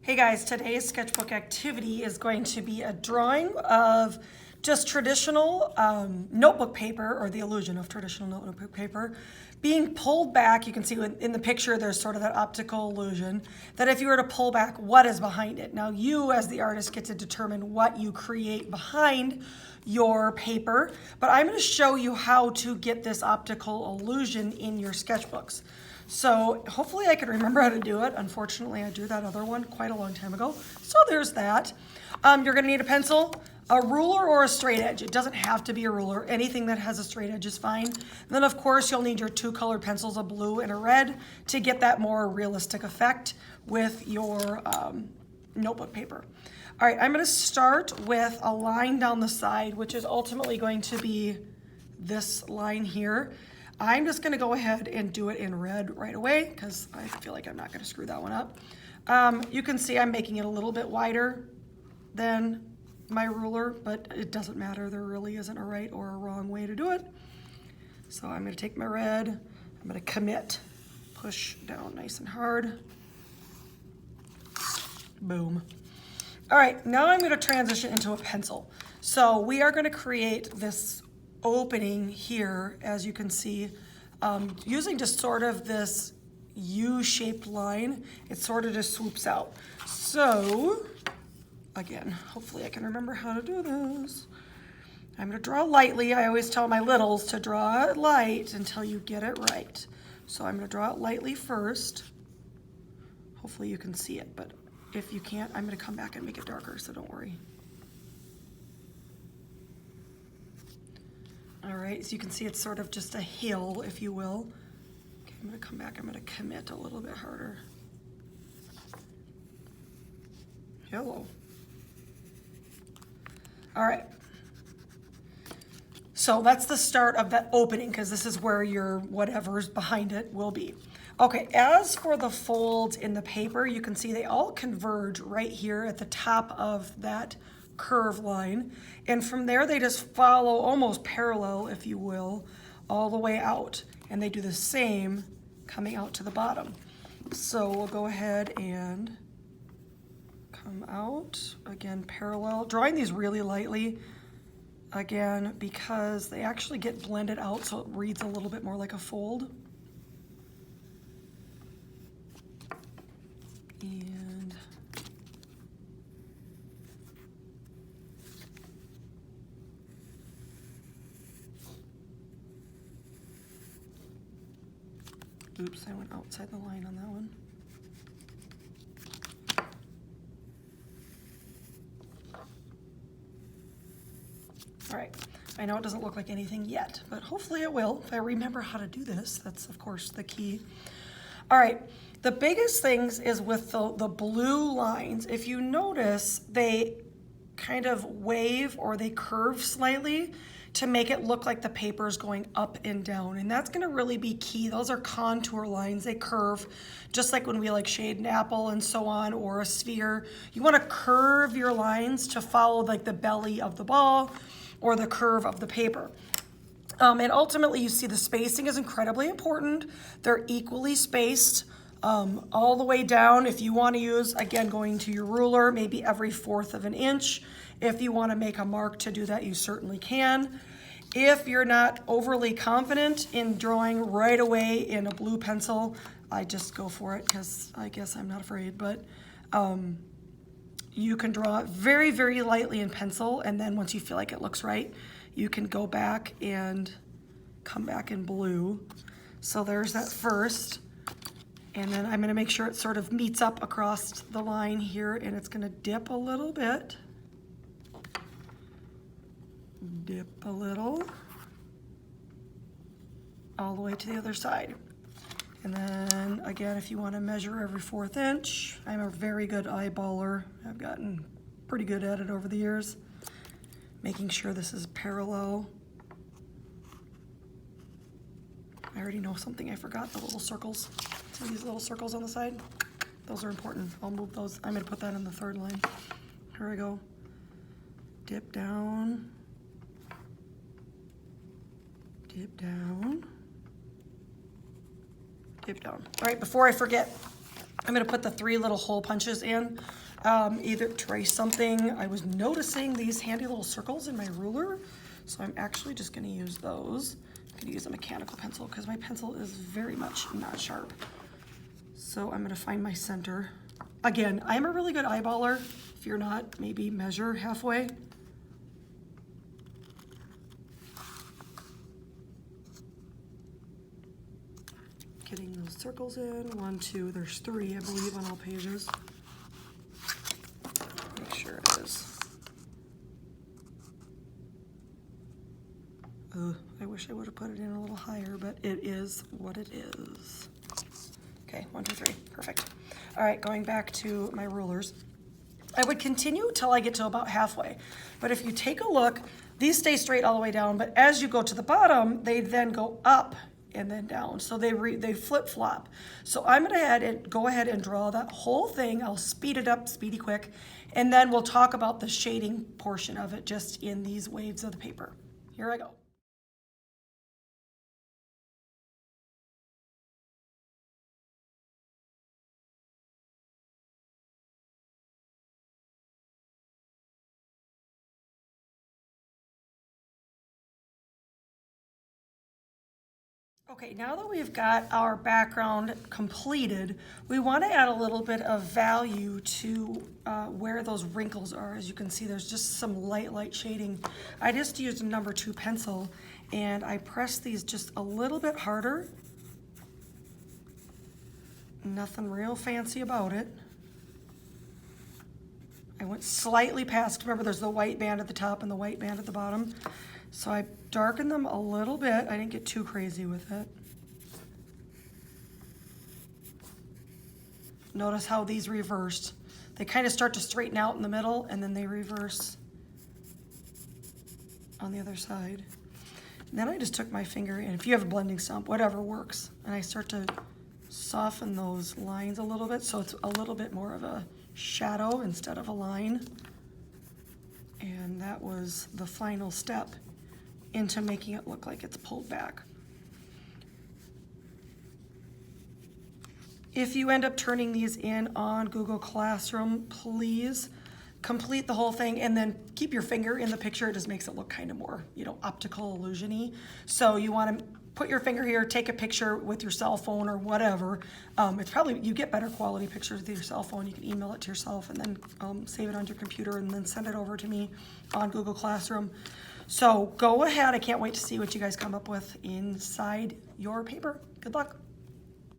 Hey guys, today's sketchbook activity is going to be a drawing of just traditional notebook paper, or the illusion of traditional notebook paper, being pulled back. You can see in the picture there's sort of that optical illusion that if you were to pull back, what is behind it? Now you as the artist get to determine what you create behind your paper, but I'm going to show you how to get this optical illusion in your sketchbooks. So hopefully I can remember how to do it. Unfortunately, I drew that other one quite a long time ago. So there's that. You're gonna need a pencil, a ruler, or a straight edge. It doesn't have to be a ruler. Anything that has a straight edge is fine. And then of course you'll need your two colored pencils, a blue and a red, to get that more realistic effect with your notebook paper. All right, I'm gonna start with a line down the side, which is ultimately going to be this line here. I'm just gonna go ahead and do it in red right away because I feel like I'm not gonna screw that one up. You can see I'm making it a little bit wider than my ruler, but it doesn't matter. There really isn't a right or a wrong way to do it. So I'm gonna take my red, I'm gonna commit, push down nice and hard. Boom. All right, now I'm gonna transition into a pencil. So we are gonna create this opening here, as you can see, using just sort of this U-shaped line. It sort of just swoops out. So again, hopefully I can remember how to do this. I'm gonna draw lightly. I always tell my littles to draw it light until you get it right. So I'm gonna draw it lightly first. Hopefully you can see it, but if you can't, I'm gonna come back and make it darker, so don't worry. All right, so you can see it's sort of just a hill, if you will. Okay, I'm gonna come back, I'm gonna commit a little bit harder. Hello. All right. So that's the start of that opening, because this is where your whatever's behind it will be. Okay, as for the folds in the paper, you can see they all converge right here at the top of that curve line, and from there they just follow almost parallel, if you will, all the way out, and they do the same coming out to the bottom. So we'll go ahead and come out again parallel, drawing these really lightly again because they actually get blended out, so it reads a little bit more like a fold. And oops, I went outside the line on that one. All right, I know it doesn't look like anything yet, but hopefully it will. If I remember how to do this, that's of course the key. All right, the biggest things is with the blue lines. If you notice, they kind of wave or they curve slightly to make it look like the paper is going up and down, and that's gonna really be key. Those are contour lines, they curve, just like when we like shade an apple and so on, or a sphere. You wanna curve your lines to follow like the belly of the ball or the curve of the paper. And ultimately you see the spacing is incredibly important. They're equally spaced all the way down. If you wanna use, again, going to your ruler, maybe every 1/4 of an inch. If you wanna make a mark to do that, you certainly can. If you're not overly confident in drawing right away in a blue pencil, I just go for it because I guess I'm not afraid, but you can draw very, very lightly in pencil, and then once you feel like it looks right, you can go back and come back in blue. So there's that first. And then I'm gonna make sure it sort of meets up across the line here, and it's gonna dip a little bit. Dip a little. All the way to the other side. And then again, if you wanna measure every 1/4 inch, I'm a very good eyeballer. I've gotten pretty good at it over the years. Making sure this is parallel. I already know something I forgot, the little circles. See these little circles on the side? Those are important. I'll move those. I'm gonna put that in the third line. Here we go. Dip down. Dip down. Dip down. All right, before I forget, I'm gonna put the 3 little hole punches in. Either trace something. I was noticing these handy little circles in my ruler, so I'm actually just gonna use those. I'm gonna use a mechanical pencil because my pencil is very much not sharp. So I'm gonna find my center. Again, I'm a really good eyeballer. If you're not, maybe measure halfway. Getting those circles in. 1, 2, there's 3, I believe, on all pages. Make sure it is. I wish I would have put it in a little higher, but it is what it is. Okay, 1, 2, 3, perfect. All right, going back to my rulers. I would continue till I get to about halfway. But if you take a look, these stay straight all the way down, but as you go to the bottom, they then go up and then down. So they flip-flop. So I'm gonna go ahead and draw that whole thing. I'll speed it up, speedy quick, and then we'll talk about the shading portion of it just in these waves of the paper. Here I go. Okay, now that we've got our background completed, we want to add a little bit of value to where those wrinkles are. As you can see, there's just some light shading. I just used a number 2 pencil and I pressed these just a little bit harder. Nothing real fancy about it. I went slightly past, remember there's the white band at the top and the white band at the bottom. So I darkened them a little bit. I didn't get too crazy with it. Notice how these reversed. They kind of start to straighten out in the middle and then they reverse on the other side. And then I just took my finger, and if you have a blending stump, whatever works, and I start to soften those lines a little bit so it's a little bit more of a shadow instead of a line. And that was the final step into making it look like it's pulled back. If you end up turning these in on Google Classroom, please complete the whole thing and then keep your finger in the picture. It just makes it look kind of more, optical illusion-y. So you want to put your finger here, take a picture with your cell phone or whatever. It's probably, you get better quality pictures with your cell phone. You can email it to yourself and then save it on your computer and then send it over to me on Google Classroom. So go ahead. I can't wait to see what you guys come up with inside your paper. Good luck.